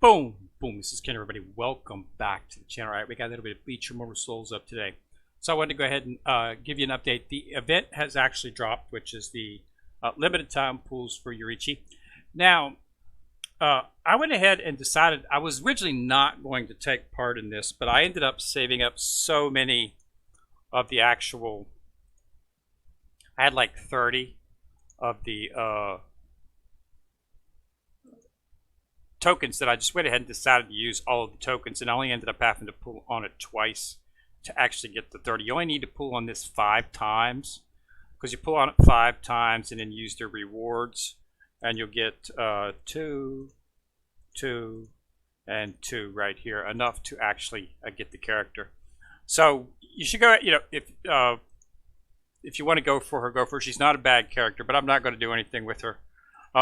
Boom! Boom! This is Ken, everybody. Welcome back to the channel. All right, we got a little bit of Bleach Immortal Souls up today. So I wanted to go ahead and give you an update. The event has actually dropped, which is the limited time pools for Yoruichi. Now, I went ahead and decided I was originally not going to take part in this, but I ended up saving up so many of the actual. I had like 30 of the tokens that I just went ahead and decided to use all of the tokens, and I only ended up having to pull on it twice to actually get the 30. You only need to pull on this 5 times, because you pull on it 5 times and then use the rewards, and you'll get 2, 2, and 2 right here, enough to actually get the character. So you should go, if you want to go for her, go for her. She's not a bad character, but I'm not going to do anything with her.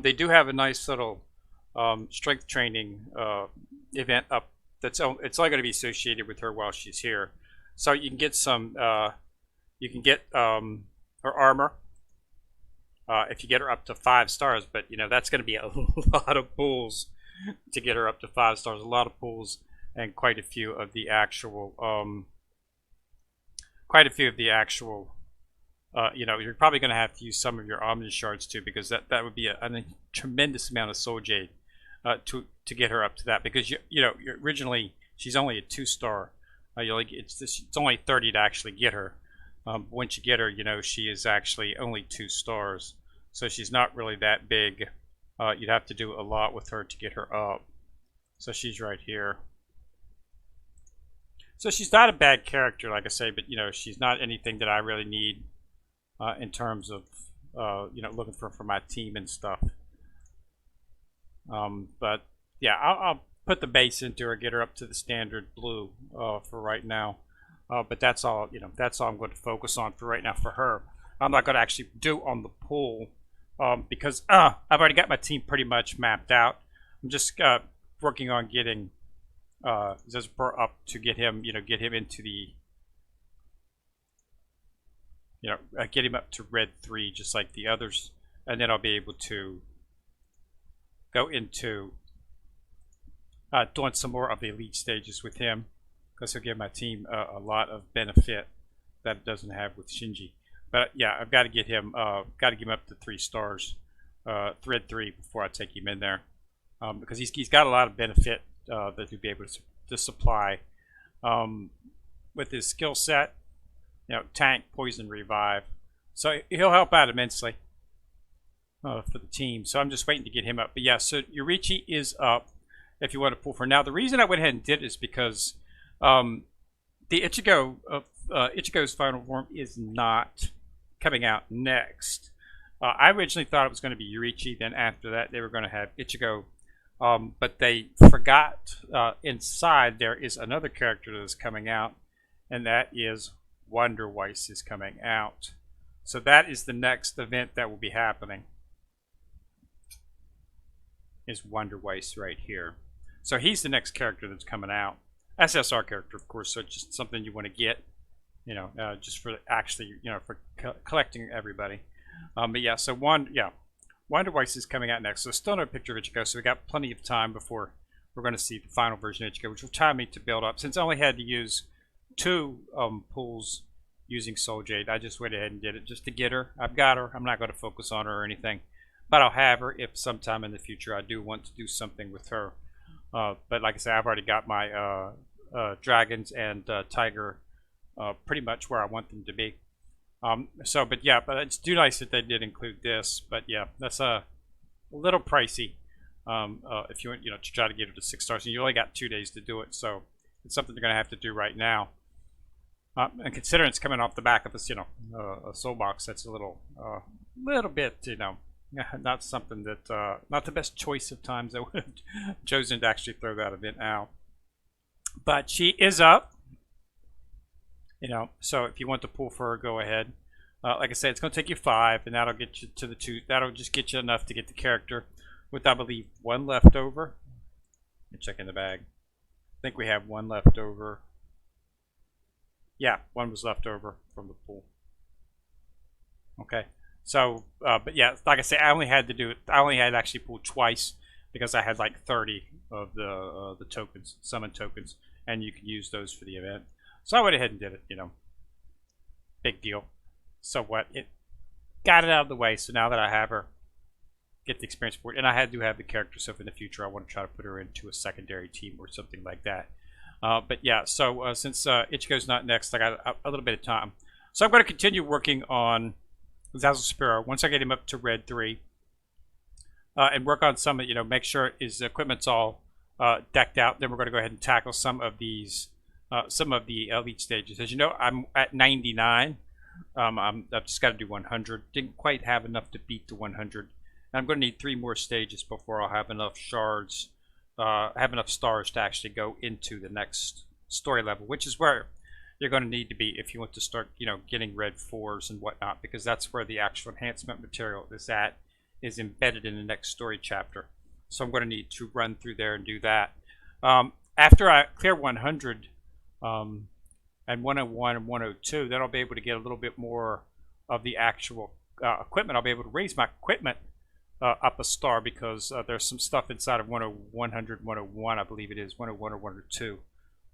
They do have a nice little strength training event up. It's only going to be associated with her while she's here. So you can get some. You can get her armor if you get her up to 5 stars. But that's going to be a lot of pulls to get her up to 5 stars. A lot of pulls and quite a few of the actual. You're probably going to have to use some of your Omni shards too, because that would be a tremendous amount of Soul Jade to get her up to that. Because originally she's only a 2-star. It's only 30 to actually get her. Once you get her, she is actually only 2 stars, so she's not really that big. You'd have to do a lot with her to get her up. So she's right here. So she's not a bad character, like I say, but she's not anything that I really need. In terms of looking for my team and stuff, but yeah, I'll put the base into her, get her up to the standard blue for right now. But that's all that's all I'm going to focus on for right now for her. I'm not going to actually do on the pool because I've already got my team pretty much mapped out. I'm just working on getting Zezbur up to get him into the. Get him up to red 3 just like the others, and then I'll be able to go into doing some more of the elite stages with him, because he'll give my team a lot of benefit that it doesn't have with Shinji. But yeah, I've got to get him up to 3 stars, red 3, before I take him in there, because he's got a lot of benefit that he'll be able to supply with his skill set. Tank, poison, revive. So he'll help out immensely for the team. So I'm just waiting to get him up. But yeah, so Yoruichi is up if you want to pull for now. The reason I went ahead and did it is because the Ichigo's final form is not coming out next. I originally thought it was going to be Yoruichi. Then after that, they were going to have Ichigo. But they forgot inside there is another character that is coming out, and that is Wonderweiss is coming out. So that is the next event that will be happening, is Wonderweiss right here. So he's the next character that's coming out. SSR character, of course, so it's just something you want to get, just for actually, for collecting everybody. But yeah, so Wonderweiss is coming out next. So still no picture of Ichigo, so we got plenty of time before we're going to see the final version of Ichigo, which will time me to build up. Since I only had to use 2 pulls using Soul Jade, I just went ahead and did it just to get her. I've got her. I'm not going to focus on her or anything, but I'll have her if sometime in the future I do want to do something with her. But like I said, I've already got my dragons and tiger pretty much where I want them to be. But it's too nice that they did include this. But yeah, that's a little pricey if you want to try to get her to 6 stars, and you only got 2 days to do it. So it's something you're going to have to do right now. And considering it's coming off the back of this, a soul box, that's a little bit, not something that, not the best choice of times I would have chosen to actually throw that event out. But she is up, so if you want to pull for her, go ahead. Like I said, it's going to take you 5, and that'll get you to the 2. That'll just get you enough to get the character, with, I believe, 1 left over. Let me check in the bag. I think we have 1 left over. Yeah, 1 was left over from the pool. Okay, so but yeah, like I said, I only had to actually pull twice because I had like 30 of the tokens, summon tokens, and you can use those for the event. So I went ahead and did it. You know, big deal. So what? It got it out of the way. So now that I have her, get the experience for it, and I do have the character. So if in the future I want to try to put her into a secondary team or something like that. But yeah, so since Ichigo's not next, I got a little bit of time. So I'm going to continue working on Zazzle Sparrow once I get him up to Red 3. And work on some, you know, make sure his equipment's all decked out. Then we're going to go ahead and tackle some of these, some of the elite stages. As you know, I'm at 99. I've just got to do 100. Didn't quite have enough to beat the 100. And I'm going to need 3 more stages before I'll have enough shards, have enough stars to actually go into the next story level, which is where you're going to need to be if you want to start, you know, getting red 4s and whatnot, because that's where the actual enhancement material is embedded in the next story chapter. So I'm going to need to run through there and do that. After I clear 100 and 101 and 102, then I'll be able to get a little bit more of the actual equipment. I'll be able to raise my equipment up a star, because there's some stuff inside of 100, 101, I believe it is, 101 or 102.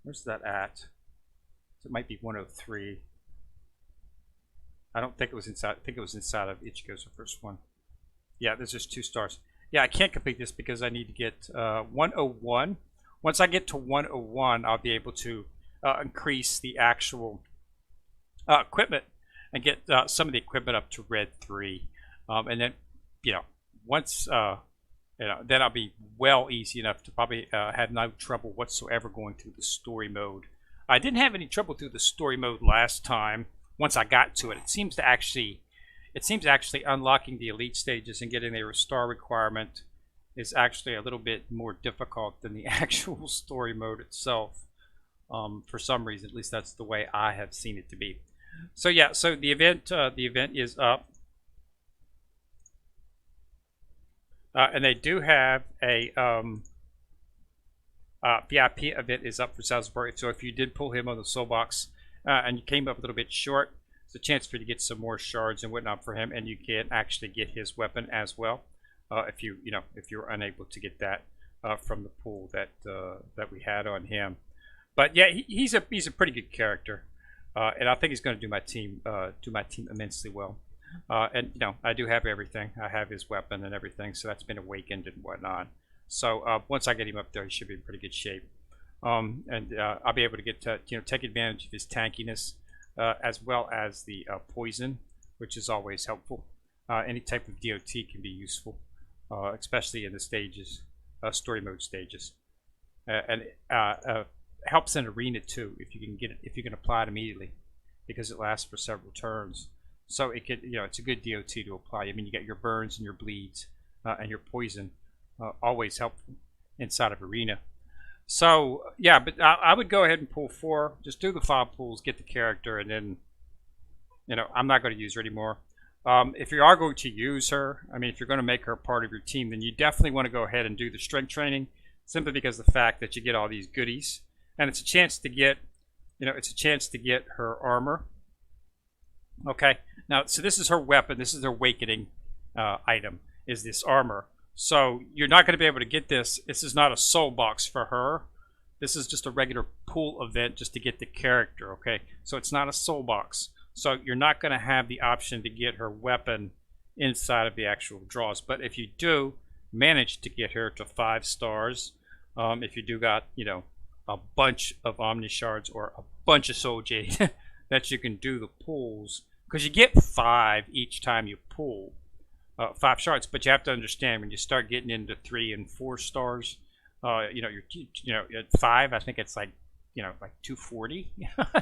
Where's that at? It might be 103. I don't think it was inside. I think it was inside of Ichigo's the first one. Yeah, there's just 2 stars. Yeah, I can't complete this because I need to get 101. Once I get to 101, I'll be able to increase the actual equipment and get some of the equipment up to Red 3. And then, you know, once, you know, then I'll be well easy enough to probably have no trouble whatsoever going through the story mode. I didn't have any trouble through the story mode last time. Once I got to it, it seems actually unlocking the elite stages and getting a star requirement is actually a little bit more difficult than the actual story mode itself. For some reason, at least that's the way I have seen it to be. So yeah, so the event is up, and they do have a VIP event is up for Salzburg. So if you did pull him on the soul box and you came up a little bit short, it's a chance for you to get some more shards and whatnot for him, and you can actually get his weapon as well. If you're unable to get that from the pool that we had on him. But yeah, he's a pretty good character, and I think he's going to do my team immensely well. And you know, I do have everything. I have his weapon and everything, so that's been awakened and whatnot. So once I get him up there, he should be in pretty good shape. And I'll be able to get to, you know, take advantage of his tankiness, as well as the poison, which is always helpful. Any type of DOT can be useful, especially in the stages, story mode stages, and helps in arena too if you can get it, if you can apply it immediately, because it lasts for several turns. So it could, you know, it's a good DOT to apply. I mean, you get your burns and your bleeds and your poison, always helpful inside of arena. So yeah, but I would go ahead and pull 4. Just do the 5 pulls, get the character, and then, you know, I'm not going to use her anymore. If you are going to use her, I mean, if you're going to make her part of your team, then you definitely want to go ahead and do the strength training, simply because of the fact that you get all these goodies, and it's a chance to get, you know, it's a chance to get her armor. Okay, now so this is her weapon. This is her awakening item. Is this armor? So you're not going to be able to get this. This is not a soul box for her. This is just a regular pool event just to get the character, okay? So it's not a soul box. So you're not going to have the option to get her weapon inside of the actual draws. But if you do manage to get her to 5 stars, if you do got, you know, a bunch of Omni Shards or a bunch of Soul Jade that you can do the pulls, because you get 5 each time you pull. 5 shards, but you have to understand when you start getting into 3 and 4 stars, you know, at 5, I think it's like, you know, like 240.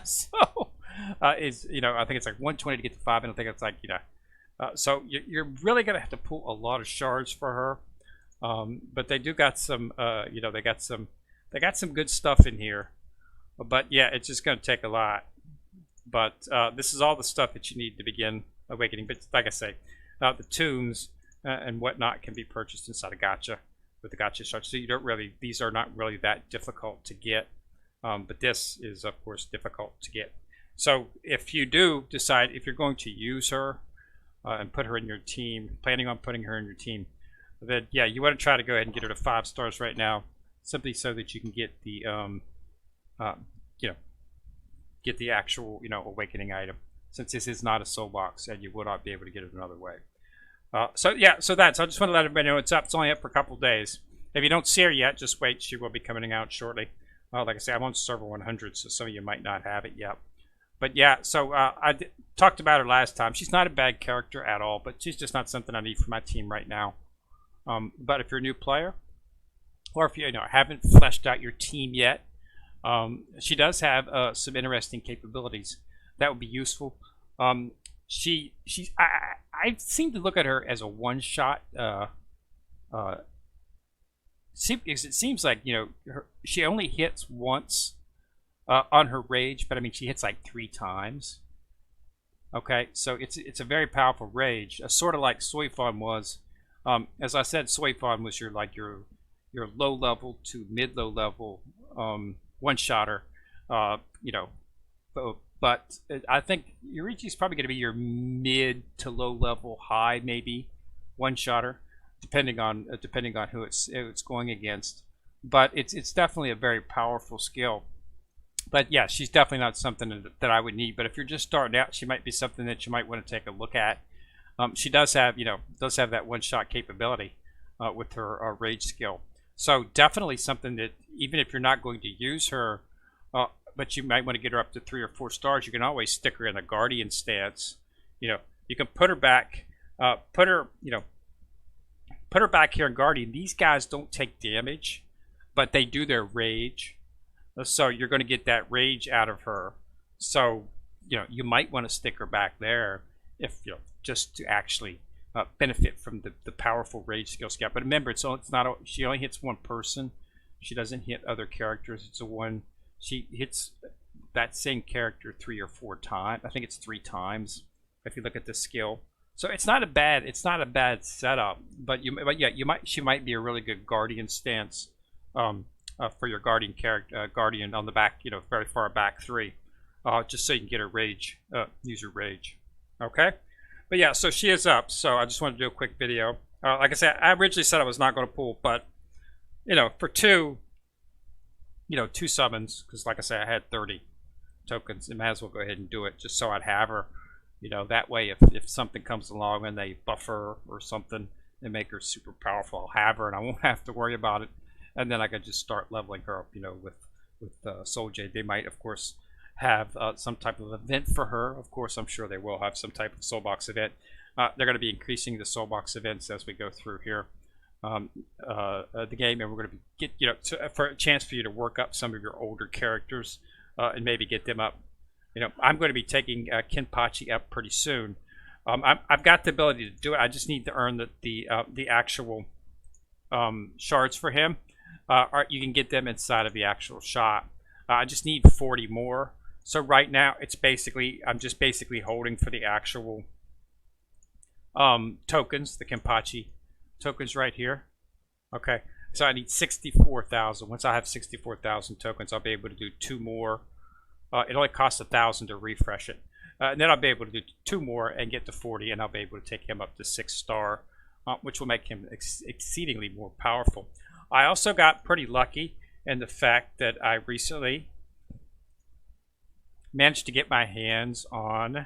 So is, you know, I think it's like 120 to get to 5, and I think it's like, you know, so you're really gonna have to pull a lot of shards for her. But they do got some, you know, they got some good stuff in here. But yeah, it's just gonna take a lot. But this is all the stuff that you need to begin awakening. But like I say, the tombs and whatnot can be purchased inside a gacha with the gacha shards. So you don't really, these are not really that difficult to get. But this is, of course, difficult to get. So if you do decide, if you're going to use her and put her in your team, planning on putting her in your team, then yeah, you want to try to go ahead and get her to 5 stars right now, simply so that you can get the you know, get the actual, you know, awakening item, since this is not a soul box and you will not be able to get it another way. So yeah, so I just want to let everybody know it's up. It's only up for a couple days. If you don't see her yet, just wait. She will be coming out shortly. Like I said, I'm on server 100, so some of you might not have it yet. But yeah, so talked about her last time. She's not a bad character at all, but she's just not something I need for my team right now. But if you're a new player, or if you haven't fleshed out your team yet, she does have some interesting capabilities that would be useful. I seem to look at her as a one-shot. It seems like she only hits once on her rage, but I mean she hits like 3 times. Okay, so it's a very powerful rage, sort of like Soifon was. As I said, Soifon was your low level to mid low level one-shotter. But I think Yoruichi is probably going to be your mid to low level high maybe one-shotter, depending on who it's going against. But it's definitely a very powerful skill. But yeah, she's definitely not something that I would need. But if you're just starting out, she might be something that you might want to take a look at. She does have that one-shot capability with her rage skill. So definitely something that even if you're not going to use her, but you might want to get her up to 3 or 4 stars, you can always stick her in a guardian stance. You can put her back, put her back here in guardian. These guys don't take damage, but they do their rage. So you're going to get that rage out of her. So you might want to stick her back there if just to actually benefit from the powerful rage skill scout. But remember, she only hits one person. She doesn't hit other characters. She hits that same character 3 or 4 times. I think it's 3 times if you look at the skill. So it's not a bad setup. But she might be a really good guardian stance for your guardian character, guardian on the back, very far back 3, just so you can get her rage, use her rage. Okay. But yeah, so she is up. So I just wanted to do a quick video. Like I said, I originally said I was not going to pull, but for 2 summons, because like I said, I had 30 tokens, I might as well go ahead and do it just so I'd have her. That way if something comes along and they buff her or something and make her super powerful, I'll have her and I won't have to worry about it. And then I could just start leveling her up, with Soul Jade. They might, of course, have some type of event for her. Of course, I'm sure they will have some type of Soulbox event. They're going to be increasing the Soulbox events as we go through here. The game, and we're going to get for a chance for you to work up some of your older characters and maybe get them up. I'm going to be taking Kenpachi up pretty soon. I've got the ability to do it. I just need to earn the actual shards for him. You can get them inside of the actual shop. I just need 40 more. So right now I'm just basically holding for the actual tokens, the Kenpachi tokens right here. Okay, so I need 64,000. Once I have 64,000 tokens, I'll be able to do 2 more. It only costs 1,000 to refresh it, and then I'll be able to do 2 more and get to 40, and I'll be able to take him up to 6 star, which will make him exceedingly more powerful. I also got pretty lucky in the fact that I recently managed to get my hands on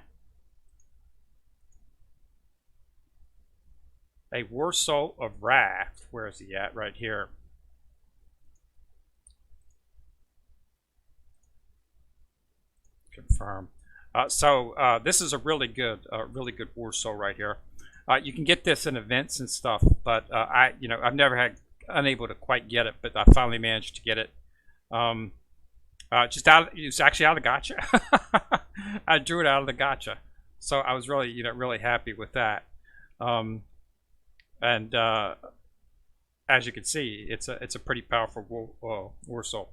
a War Soul of Wrath. Where is he at? Right here. Confirm. So this is a really good War Soul right here. You can get this in events and stuff, but I've never unable to quite get it, but I finally managed to get it. It was actually out of the gacha. I drew it out of the gacha, so I was really really happy with that. And as you can see, it's a pretty powerful War Soul.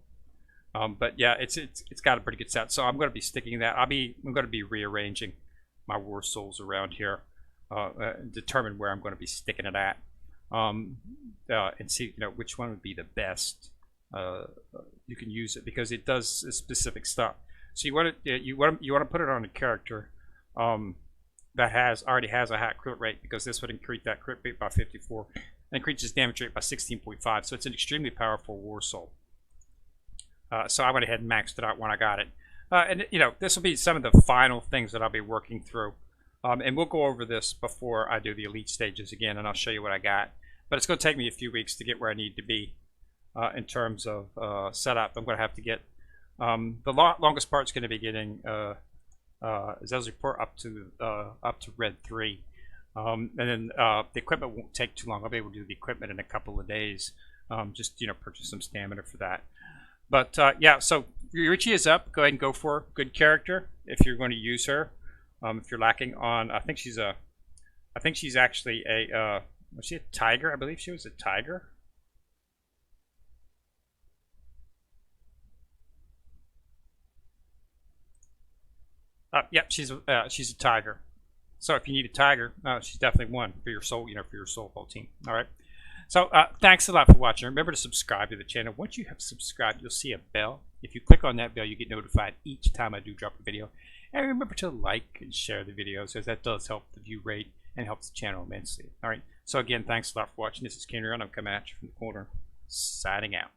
But yeah, it's got a pretty good set. So I'm going to be sticking that. I'm going to be rearranging my War Souls around here, determine where I'm going to be sticking it at, and see which one would be the best. You can use it because it does specific stuff. So you want to put it on a character that already has a high crit rate, because this would increase that crit rate by 54, and increases damage rate by 16.5. So it's an extremely powerful War Soul. So I went ahead and maxed it out when I got it. And you know, this will be some of the final things that I'll be working through. And we'll go over this before I do the elite stages again, and I'll show you what I got. But it's going to take me a few weeks to get where I need to be in terms of setup. I'm going to have to get the longest part's going to be getting Zel's report up to Red 3, and then the equipment won't take too long. I'll be able to do the equipment in a couple of days. Just purchase some stamina for that. But yeah, so Yoruichi is up. Go ahead and go for her. Good character if you're going to use her. If you're lacking on, I think she's actually a was she a tiger? I believe she was a tiger. Yep, she's a tiger. So if you need a tiger, she's definitely one for your soul, for your soul whole team. All right. So thanks a lot for watching. Remember to subscribe to the channel. Once you have subscribed, you'll see a bell. If you click on that bell, you get notified each time I do drop a video. And remember to like and share the videos, as that does help the view rate and helps the channel immensely. All right. So again, thanks a lot for watching. This is Kenry, and I'm coming at you from the corner, signing out.